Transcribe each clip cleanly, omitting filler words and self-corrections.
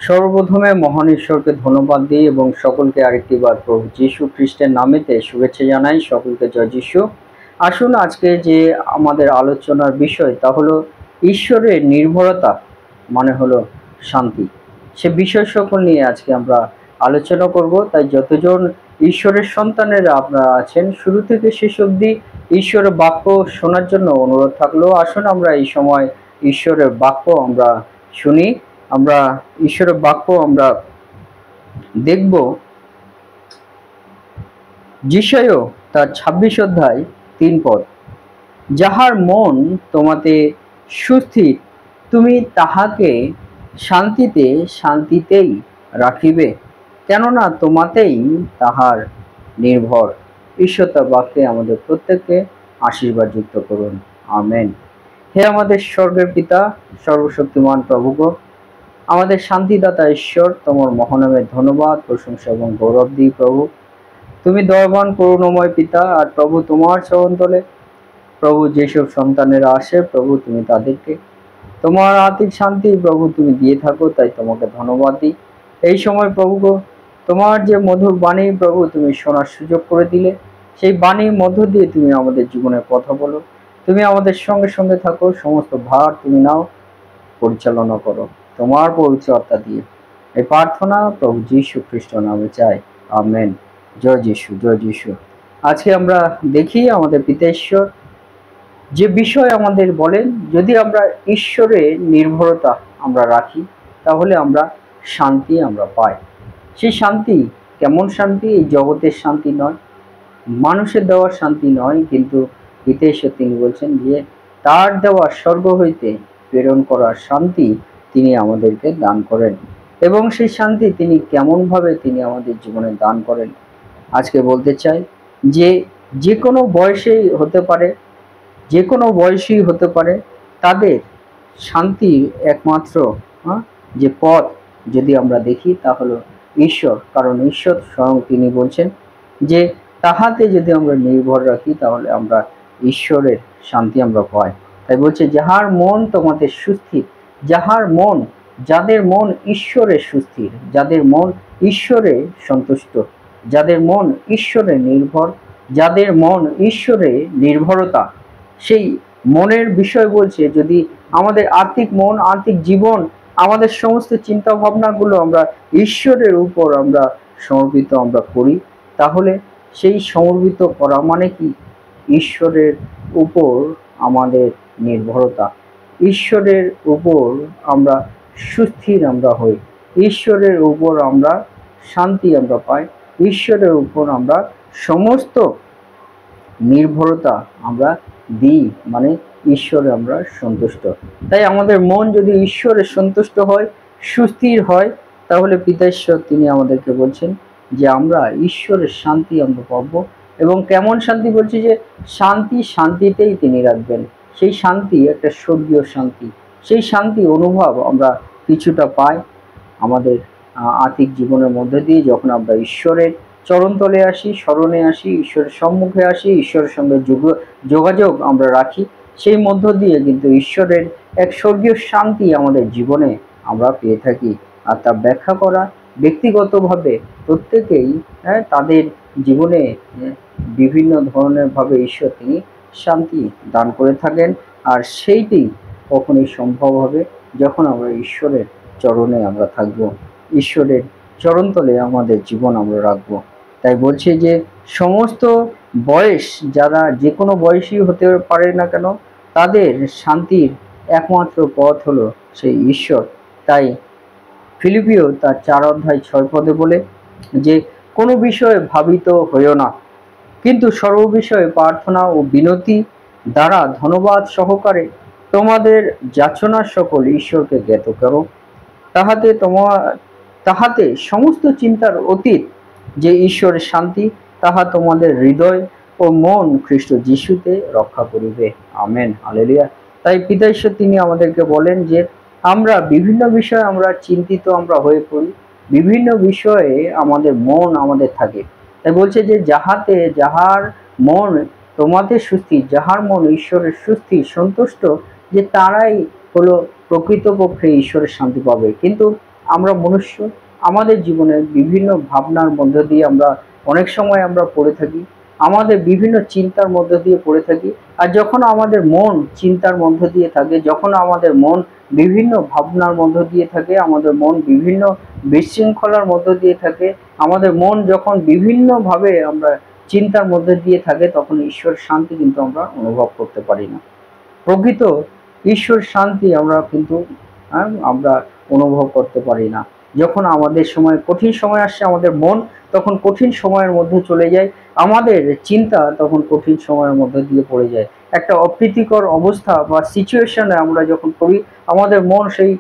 সর্বপ্রথমে মহান ঈশ্বরকে ধন্যবাদ দিই এবং সকলকে আরেকটি বার প্রভু যীশু খ্রিস্টের নামেতে শুভেচ্ছা জানাই। সকলকে জয় যীশু। আসুন আজকে যে আমাদের আলোচনার বিষয় তা হলো ঈশ্বরের নির্ভরতা মানে হলো শান্তি। সে বিষয় সকল নিয়ে আজকে আমরা আলোচনা করব। তাই যতজন ঈশ্বরের সন্তানেরা আপনারা আছেন শুরু থেকে শেষ অবধি ঈশ্বরের বাক্য শোনার জন্য অনুরোধ থাকলো। আসুন আমরা এই সময় ঈশ্বরের বাক্য আমরা শুনি। আমরা ঈশ্বরের বাক্য আমরা দেখব যিশায় তার 26 অধ্যায় 3 পদ। যাহার মন তোমাতে সুস্থির তুমি তাহাকে শান্তিতে শান্তিতেই রাখিবে, কেননা তোমাতেই তাহার নির্ভর। ঈশ্বর তার বাক্যে আমাদের প্রত্যেককে আশীর্বাদ যুক্ত করুন, আমেন। হে আমাদের স্বর্গের পিতা, সর্বশক্তিমান প্রভুগো, আমাদের শান্তিদাতা ঈশ্বর, তোমার মহানামে ধন্যবাদ, প্রশংসা এবং গৌরব দিই প্রভু। তুমি দয়াবান করুণাময় পিতা, আর প্রভু তোমার চরণতলে প্রভু যেসব সন্তানেরা আসে প্রভু তুমি তাদেরকে তোমার আত্মিক শান্তি প্রভু তুমি দিয়ে থাকো, তাই তোমাকে ধন্যবাদ দিই। এই সময় প্রভু গো, তোমার যে মধুর বাণী প্রভু তুমি শোনার সুযোগ করে দিলে, সেই বাণীর মধ্য দিয়ে তুমি আমাদের জীবনের কথা বলো। তুমি আমাদের সঙ্গে সঙ্গে থাকো, সমস্ত ভার তুমি নাও, পরিচালনা করো তোমার পবিত্র আত্মা দিয়ে। এই প্রার্থনা প্রভু যীশু খ্রিস্ট নামে চাই, আমেন। জয় যীশু, জয় যীশু। আজকে আমরা দেখি আমাদের পিতা ঈশ্বর যে বিষয় আমাদের বলেন, যদি আমরা ঈশ্বরের নির্ভরতা আমরা রাখি তাহলে আমরা শান্তি আমরা পাই। সেই শান্তি কেমন শান্তি? এই জগতের শান্তি নয়, মানুষের দেওয়ার শান্তি নয়, কিন্তু পিতা ঈশ্বর তিনি বলছেন যে তার দেওয়া স্বর্গ হইতে প্রেরণ করার শান্তি তিনি আমাদেরকে দান করেন। এবং সেই শান্তি তিনি কেমনভাবে তিনি আমাদের জীবনে দান করেন আজকে বলতে চাই। যে যে কোনো বয়সেই হতে পারে, যে কোনো বয়সী হতে পারে, তাদের শান্তির একমাত্র যে পথ যদি আমরা দেখি তা হলো ঈশ্বর। কারণ ঈশ্বর স্বয়ং তিনি বলছেন যে তাহাতে যদি আমরা নির্ভর রাখি তাহলে আমরা ঈশ্বরের শান্তি আমরা পাই। তাই বলছে যাহার মন তোমাদের সুস্থির, যাহার মন, যাদের মন ঈশ্বরে সুস্থির, যাদের মন ঈশ্বরে সন্তুষ্ট, যাদের মন ঈশ্বরে নির্ভর, যাদের মন ঈশ্বরে নির্ভরতা, সেই মনের বিষয় বলছে যদি আমাদের আর্থিক মন, আর্থিক জীবন, আমাদের সমস্ত চিন্তা ভাবনাগুলো আমরা ঈশ্বরের উপর আমরা সমর্পিত আমরা করি, তাহলে সেই সমর্পিত করা মানে কি? ঈশ্বরের উপর আমাদের নির্ভরতা, ঈশ্বরের উপর আমরা সুস্থির আমরা হই, ঈশ্বরের উপর আমরা শান্তি আমরা পাই, ঈশ্বরের উপর আমরা সমস্ত নির্ভরতা আমরা দিই, মানে ঈশ্বরে আমরা সন্তুষ্ট। তাই আমাদের মন যদি ঈশ্বরে সন্তুষ্ট হয়, সুস্থির হয়, তাহলে পিতা ঈশ্বর তিনি আমাদেরকে বলছেন যে আমরা ঈশ্বরের শান্তি আমরা পাবো। এবং কেমন শান্তি? বলছি যে শান্তি শান্তিতেই তিনি রাখবেন। সেই শান্তি একটা স্বর্গীয় শান্তি। সেই শান্তি অনুভব আমরা কিছুটা পাই আমাদের আর্থিক জীবনের মধ্যে দিয়ে, যখন আমরা ঈশ্বরের চরণতলে আসি, স্মরণে আসি, ঈশ্বরের সম্মুখে আসি, ঈশ্বরের সঙ্গে যোগাযোগ আমরা রাখি, সেই মধ্য দিয়ে কিন্তু ঈশ্বরের এক স্বর্গীয় শান্তি আমাদের জীবনে আমরা পেয়ে থাকি। আর তা ব্যাখ্যা করা ব্যক্তিগতভাবে প্রত্যেকেই তাদের জীবনে বিভিন্ন ধরনের ভাবে ঈশ্বর তিনি শান্তি দান করে থাকেন। আর সেইটি কখনই সম্ভব হবে যখন আমরা ঈশ্বরের চরণে আমরা থাকব, ঈশ্বরের চরণতলে আমাদের জীবন আমরা রাখবো। তাই বলছে যে সমস্ত বয়স, যারা যে কোনো বয়সী হতে পারে না কেন, তাদের শান্তির একমাত্র পথ হলো সেই ঈশ্বর। তাই ফিলিপিও তার 4 অধ্যায় 6 পদে বলে যে কোনো বিষয়ে ভাবিত হইও না, কিন্তু সর্ববিষয়ে প্রার্থনা ও বিনতি দ্বারা ধন্যবাদ সহকারে তোমাদের যাচনা সকল ঈশ্বরকে জ্ঞাত করো, তাহাতে সমস্ত চিন্তার অতীত যে ঈশ্বরের শান্তি তাহা তোমাদের হৃদয় ও মন খ্রিস্ট যিশুতে রক্ষা করিবে, আমেন, হালেলুয়া। তাই পিতা ঈশ্বর তিনি আমাদেরকে বলেন যে আমরা বিভিন্ন বিষয়ে আমরা চিন্তিত আমরা হয়ে পড়ি, বিভিন্ন বিষয়ে আমাদের মন আমাদের থাকে। তাই বলছে যে যাহার মন তোমাদের সুস্থির, যাহার মন ঈশ্বরের সুস্থির সন্তুষ্ট, যে তারাই হলো প্রকৃতপক্ষে ঈশ্বরের শান্তি পাবে। কিন্তু আমরা মনুষ্য, আমাদের জীবনে বিভিন্ন ভাবনার মধ্য দিয়ে আমরা অনেক সময় আমরা পড়ে থাকি, আমাদের বিভিন্ন চিন্তার মধ্য দিয়ে পড়ে থাকি। আর যখন আমাদের মন চিন্তার মধ্য দিয়ে থাকে, যখন আমাদের মন বিভিন্ন ভাবনার মধ্য দিয়ে থাকে, আমাদের মন বিভিন্ন বিশৃঙ্খলার মধ্য দিয়ে থাকে, আমাদের মন যখন বিভিন্নভাবে আমরা চিন্তার মধ্যে দিয়ে থাকে, তখন ঈশ্বর শান্তি কিন্তু আমরা অনুভব করতে পারি না। প্রকৃত ঈশ্বর শান্তি আমরা কিন্তু আমরা অনুভব করতে পারি না। যখন আমাদের সময় কঠিন সময় আসছে, আমাদের মন তখন কঠিন সময়ের মধ্যে চলে যায়, আমাদের চিন্তা তখন কঠিন সময়ের মধ্যে দিয়ে পড়ে যায়। একটা অপ্রীতিকর অবস্থা বা সিচুয়েশনে আমরা যখন পড়ি, আমাদের মন সেই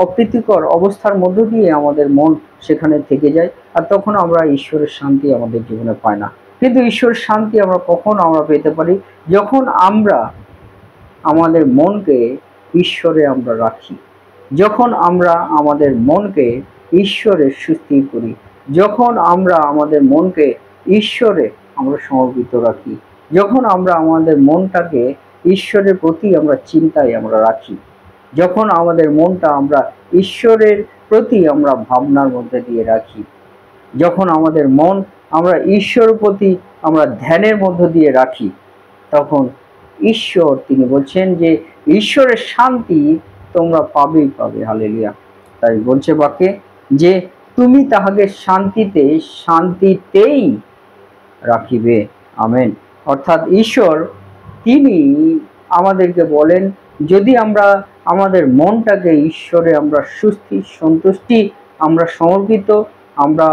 অপ্রীতিকর অবস্থার মধ্য দিয়ে আমাদের মন সেখানে থেকে যায়, আর তখন আমরা ঈশ্বরের শান্তি আমাদের জীবনে পাই না। কিন্তু ঈশ্বরের শান্তি আমরা কখন আমরা পেতে পারি? যখন আমরা আমাদের মনকে ঈশ্বরে আমরা রাখি, যখন আমরা আমাদের মনকে ঈশ্বরে সুস্থির করি, যখন আমরা আমাদের মনকে ঈশ্বরে আমরা সমর্পিত রাখি, যখন আমরা আমাদের মনটাকে ঈশ্বরের প্রতি আমরা চিন্তায় আমরা রাখি, যখন আমাদের মনটা আমরা ঈশ্বরের প্রতি আমরা ভাবনার মধ্যে দিয়ে রাখি, যখন আমাদের মন আমরা ঈশ্বরের প্রতি আমরা ধ্যানের মধ্য দিয়ে রাখি, তখন ঈশ্বর তিনি বলছেন যে ঈশ্বরের শান্তি তোমরা পাবেই পাবে। হালেলুয়া। তাই বলছে বাক্যে যে তুমি তাহাকে শান্তিতেই রাখিবে। আমেন। অর্থাৎ ঈশ্বর তিনি আমাদেরকে বলেন, যদি আমরা আমাদের মনটাকে ঈশ্বরে আমরা সন্তুষ্টি আমরা সমর্পিত, আমরা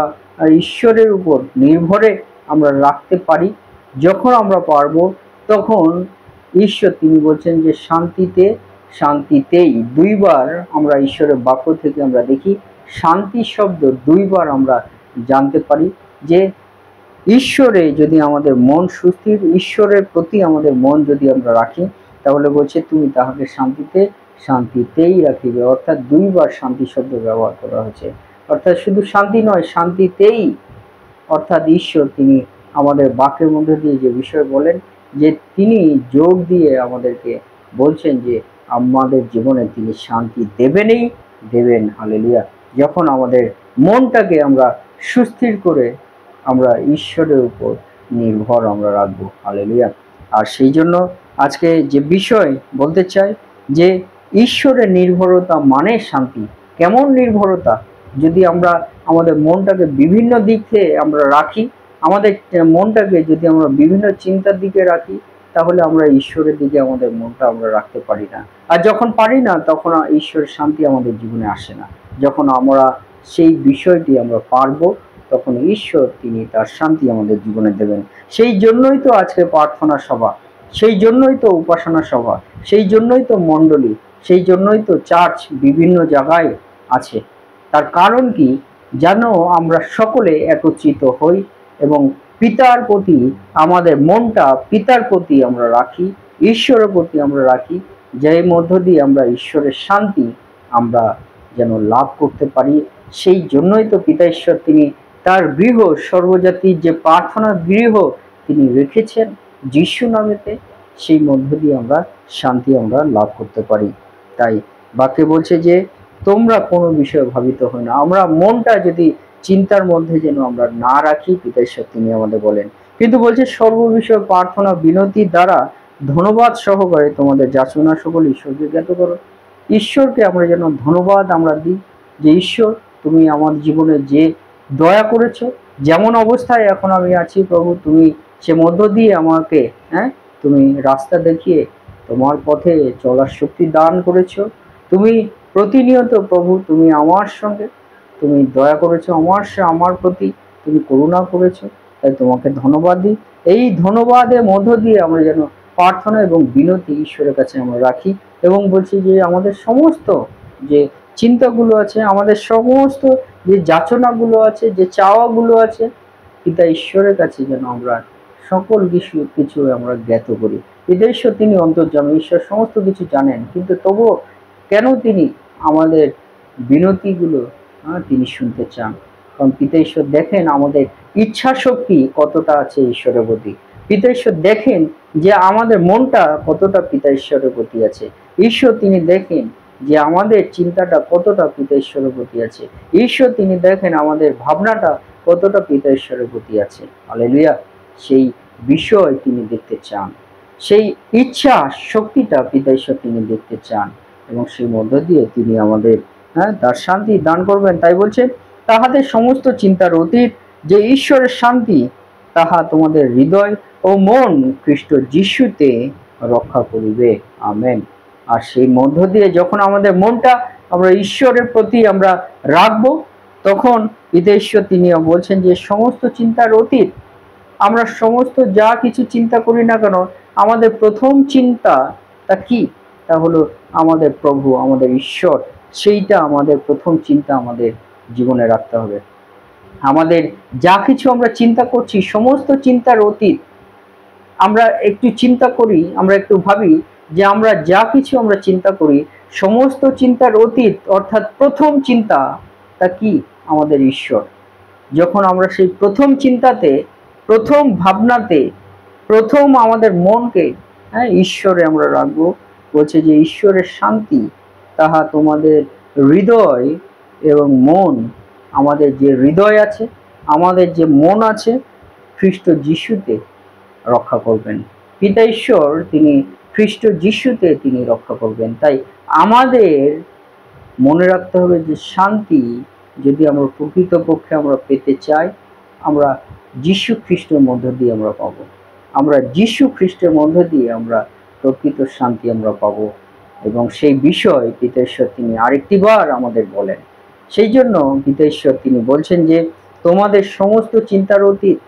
ঈশ্বরের উপর নির্ভরে আমরা রাখতে পারি, যখন আমরা পারবো, তখন ঈশ্বর তিনি বলছেন যে শান্তিতেই। দুইবার আমরা ঈশ্বরের বাক্য থেকে আমরা দেখি শান্তি শব্দ দুইবার আমরা জানতে পারি যে ঈশ্বরে যদি আমাদের মন সুস্থির, ঈশ্বরের প্রতি আমাদের মন যদি আমরা রাখি, তাহলে বলছে তুমি তাহাকে শান্তিতেই রাখিবে। অর্থাৎ দুইবার শান্তি শব্দ ব্যবহার করা হয়েছে। অর্থাৎ শুধু শান্তি নয়, শান্তিতেই। অর্থাৎ ঈশ্বর তিনি আমাদের বাক্যের মধ্যে দিয়ে যে বিষয় বলেন, যে তিনি জোর দিয়ে আমাদেরকে বলছেন যে আমাদের জীবনে তিনি শান্তি দেবেন। হালেলুয়া। যখন আমাদের মনটাকে আমরা সুস্থির করে আমরা ঈশ্বরের উপর নির্ভর আমরা রাখবো। হালেলুয়া। আর সেই জন্য আজকে যে বিষয় বলতে চাই যে ঈশ্বরের নির্ভরতা মানে শান্তি। কেমন নির্ভরতা? যদি আমরা আমাদের মনটাকে বিভিন্ন দিক থেকে আমরা রাখি, আমাদের মনটাকে যদি আমরা বিভিন্ন চিন্তার দিকে রাখি, তাহলে আমরা ঈশ্বরের দিকে আমাদের মনটা আমরা রাখতে পারি না। আর যখন পারি না, তখন ঈশ্বরের শান্তি আমাদের জীবনে আসে না। যখন আমরা সেই বিষয়টি আমরা পারবো, তখন ঈশ্বর তিনি তার শান্তি আমাদের জীবনে দেবেন। সেই জন্যই তো আজকে প্রার্থনা সভা, সেই জন্যই তো উপাসনা সভা, সেই জন্যই তো মণ্ডলী, সেই জন্যই তো চার্চ বিভিন্ন জায়গায় আছে। তার কারণ কি? যেন আমরা সকলে একত্রিত হই এবং পিতার প্রতি আমাদের মনটা পিতার প্রতি আমরা রাখি, ঈশ্বরের প্রতি আমরা রাখি, যেই মধ্য দিয়ে আমরা ঈশ্বরের শান্তি আমরা যেন লাভ করতে পারি। সেই জন্যই তো পিতা ঈশ্বর তিনি তার গৃহ, সর্বজাতির যে প্রার্থনা গৃহ তিনি রেখেছেন যিশু নামেতে, সেই মধ্য দিয়ে আমরা শান্তি আমরা লাভ করতে পারি। তাই বাক্যে বলছে যে তোমরা কোনো বিষয়ে ভাবিত হয় না। আমরা মনটা যদি চিন্তার মধ্যে যেন আমরা না রাখি, পিতা ঈশ্বর তিনি আমাদের বলেন। কিন্তু বলছে সর্ববিষয়ে প্রার্থনা বিনতির দ্বারা ধন্যবাদ সহকারে তোমাদের যাচনা সকল ঈশ্বরকে জ্ঞাত করো। ঈশ্বরকে আমরা যেন ধন্যবাদ আমরা দিই যে ঈশ্বর তুমি আমার জীবনে যে দয়া করেছো, যেমন অবস্থায় এখন আমি আছি প্রভু, তুমি সে মধ্য দিয়ে আমাকে তুমি রাস্তা দেখিয়ে তোমার পথে চলার শক্তি দান করেছো। তুমি প্রতিনিয়ত প্রভু তুমি আমার সঙ্গে তুমি দয়া করেছো, আমার প্রতি তুমি করুণা করেছো। তাই তোমাকে ধন্যবাদ দিই। এই ধন্যবাদের মধ্য দিয়ে আমরা যেন প্রার্থনা এবং বিনতি ঈশ্বরের কাছে আমরা রাখি এবং বলছি যে আমাদের সমস্ত যে চিন্তাগুলো আছে, আমাদের সমস্ত যে যাচনাগুলো আছে, যে চাওয়াগুলো আছে, পিতা ঈশ্বরের কাছে যেন আমরা সকল কিছু আমরা জ্ঞাত করি। পিতা ঈশ্বর তিনি অন্তর্যামী, ঈশ্বর সমস্ত কিছু জানেন, কিন্তু তবুও কেন তিনি আমাদের বিনতিগুলো তিনি শুনতে চান? কারণ পিতা ঈশ্বর দেখেন আমাদের ইচ্ছা শক্তি কতটা আছে ঈশ্বরের প্রতি। পিতা ঈশ্বর দেখেন যে আমাদের মনটা কতটা পিতা ঈশ্বরের প্রতি আছে। ঈশ্বর তিনি দেখেন যে আমাদের চিন্তাটা কতটা পিতা ঈশ্বরের প্রতি আছে। ঈশ্বর তিনি দেখেন আমাদের ভাবনাটা কতটা পিতা ঈশ্বরের প্রতি আছে। হালেলুয়া। সেই বিষয় তিনি দেখতে চান, সেই ইচ্ছা শক্তিটা পিতা ঈশ্বর তিনি দেখতে চান, এবং সেই মধ্য দিয়ে তিনি আমাদের তার শান্তি দান করবেন। তাই বলছে, তাহাদের সমস্ত চিন্তার অতীত যে ঈশ্বরের শান্তি, তাহা তোমাদের হৃদয় ও মন খ্রিস্ট যিশুতে রক্ষা করিবে। আমেন। আর সেই মধ্য দিয়ে যখন আমাদের মনটা আমরা ঈশ্বরের প্রতি আমরা রাখবো, তখন পিতা ঈশ্বর তিনি বলছেন যে সমস্ত চিন্তার অতীত, আমরা সমস্ত যা কিছু চিন্তা করি না কেন, আমাদের প্রথম চিন্তা তা কি? তা হলো আমাদের প্রভু, আমাদের ঈশ্বর। সেইটা আমাদের প্রথম চিন্তা আমাদের জীবনে রাখতে হবে। আমাদের যা কিছু আমরা চিন্তা করছি, সমস্ত চিন্তার অতীত, আমরা একটু চিন্তা করি, আমরা একটু ভাবি যে আমরা যা কিছু আমরা চিন্তা করি, সমস্ত চিন্তার অতীত অর্থাৎ প্রথম চিন্তা তা কি? আমাদের ঈশ্বর। যখন আমরা সেই প্রথম চিন্তাতে, প্রথম ভাবনাতে, প্রথম আমাদের মনকে ঈশ্বরে আমরা রাখবো, বলছে যে ঈশ্বরের শান্তি তাহা তোমাদের হৃদয় এবং মন, আমাদের যে হৃদয় আছে, আমাদের যে মন আছে, খ্রিস্ট যিশুতে রক্ষা করবেন। পিতা ঈশ্বর তিনি খ্রিস্ট যিশুতে তিনি রক্ষা করবেন। তাই আমাদের মনে রাখতে হবে যে শান্তি যদি আমরা প্রকৃতপক্ষে আমরা পেতে চাই, আমরা যিশু খ্রিস্টের মধ্য দিয়ে আমরা পাবো। আমরা যিশু খ্রিস্টের মধ্য দিয়ে আমরা প্রকৃত শান্তি আমরা পাবো। এবং সেই বিষয় পিতা ঈশ্বর তিনি আরেকটি বার আমাদের বলেন। সেই জন্য পিতা ঈশ্বর তিনি বলছেন যে তোমাদের সমস্ত চিন্তার অতীত,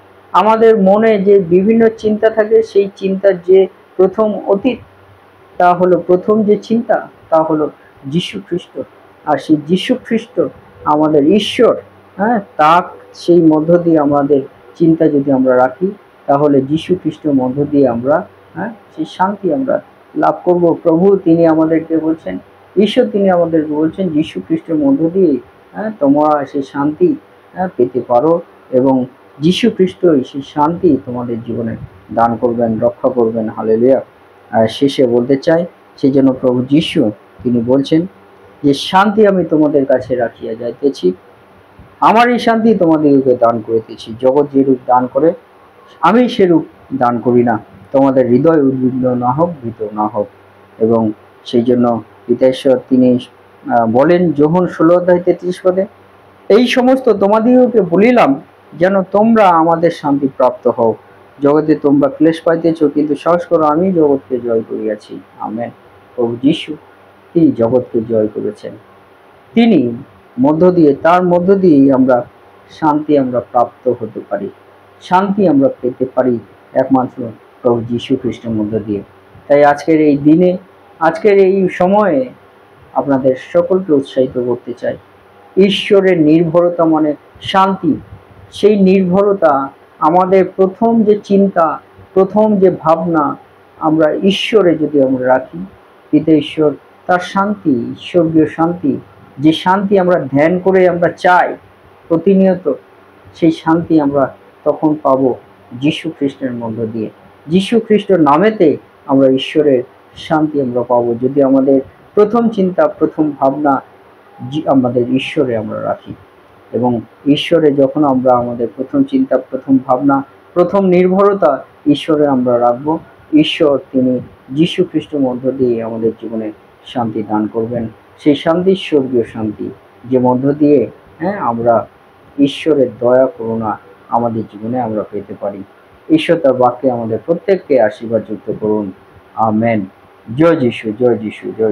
আমাদের মনে যে বিভিন্ন চিন্তা থাকে, সেই চিন্তার যে প্রথম অতীত, তা হলো প্রথম যে চিন্তা, তা হলো যিশু খ্রিস্ট। আর সেই যিশু খ্রিস্ট আমাদের ঈশ্বর, তা সেই মধ্য দিয়ে আমাদের চিন্তা যদি আমরা রাখি, তাহলে যিশু খ্রিস্টের মধ্য দিয়ে আমরা সেই শান্তি আমরা লাভ করব। প্রভু তিনি আমাদেরকে বলছেন, ঈশ্বর তিনি আমাদেরকে বলছেন, যিশু খ্রিস্টের মধ্য দিয়ে তোমরা সেই শান্তি পেতে পারো, এবং যিশু খ্রিস্টই সেই শান্তি তোমাদের জীবনে দান করবেন, রক্ষা করবেন। হালেলুয়া। আর শেষে বলতে চাই, সেই জন্য প্রভু যিশু তিনি বলছেন যে শান্তি আমি তোমাদের কাছে রাখিয়া যাইতেছি, আমার এই শান্তি তোমাদেরকে দান করিতেছি। জগৎ যেরূপ দান করে আমি সেরূপ দান করি না, তোমাদের হৃদয় উদ্বিগ্ন না হোক, ভীত না হোক। এবং সেই জন্য পিতা ঈশ্বর তিনি বলেন যোহন 16:33 এই সমস্ত তোমাদিগকে বলিলাম যেন তোমরা আমাদের শান্তি প্রাপ্ত হও। জগতে তোমরা ক্লেশ পাইতেছ, কিন্তু সাহস করো, আমি জগৎকে জয় করিয়াছি। আমেন। প্রভু যিশু তিনি জগৎকে জয় করেছেন। তিনি মধ্য দিয়ে, তার মধ্য দিয়েই আমরা শান্তি আমরা প্রাপ্ত হতে পারি, শান্তি আমরা পেতে পারি একমাত্র প্রভু যিশু খ্রিস্টের মধ্য দিয়ে। তাই আজকের এই দিনে, আজকের এই সময়ে আপনাদের সকলকে উৎসাহিত করতে চাই, ঈশ্বরের নির্ভরতা মানে শান্তি। সেই নির্ভরতা আমাদের প্রথম যে চিন্তা, প্রথম যে ভাবনা, আমরা ঈশ্বরে যদি আমরা রাখি, পিতা ঈশ্বর তার শান্তি, ঈশ্বরীয় শান্তি, যে শান্তি আমরা ধ্যান করে আমরা চাই প্রতিনিয়ত, সেই শান্তি আমরা তখন পাবো যিশু খ্রিস্টের মধ্য দিয়ে। যিশু খ্রিস্টের নামেতে আমরা ঈশ্বরের শান্তি আমরা পাবো, যদি আমাদের প্রথম চিন্তা, প্রথম ভাবনা আমাদের ঈশ্বরে আমরা রাখি। এবং ঈশ্বরে যখন আমরা আমাদের প্রথম চিন্তা, প্রথম ভাবনা, প্রথম নির্ভরতা ঈশ্বরে আমরা রাখবো, ঈশ্বর তিনি যিশু খ্রিস্টের মধ্য দিয়ে আমাদের জীবনে শান্তি দান করবেন। সেই শান্তি স্বর্গীয় শান্তি, যে মধ্য দিয়ে আমরা ঈশ্বরের দয়া করুণা আমাদের জীবনে আমরা পেতে পারি। ঈশ্বর তার বাক্যে আমাদের প্রত্যেককে আশীর্বাদ যুক্ত করুন। আমেন। জয় যিশু, জয় যিশু, জয়।